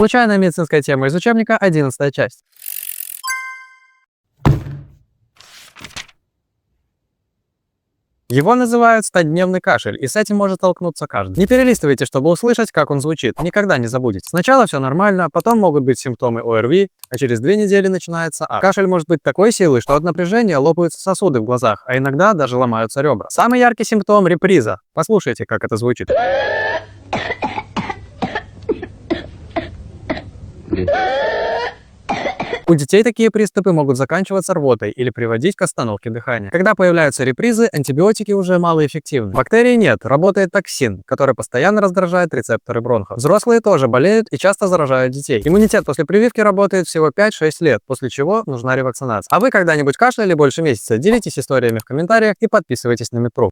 Случайная медицинская тема из учебника, 11 часть. Его называют 100-дневный кашель, и с этим может столкнуться каждый. Не перелистывайте, чтобы услышать, как он звучит. Никогда не забудете. Сначала все нормально, потом могут быть симптомы ОРВИ, а через 2 недели начинается ад. Кашель может быть такой силы, что от напряжения лопаются сосуды в глазах, а иногда даже ломаются ребра. Самый яркий симптом — реприза. Послушайте, как это звучит. У детей такие приступы могут заканчиваться рвотой или приводить к остановке дыхания. Когда появляются репризы, антибиотики уже малоэффективны. Бактерий нет, работает токсин, который постоянно раздражает рецепторы бронхов. Взрослые тоже болеют и часто заражают детей. Иммунитет после прививки работает всего 5-6 лет, после чего нужна ревакцинация. А вы когда-нибудь кашляли больше месяца? Делитесь историями в комментариях и подписывайтесь на Медпруф.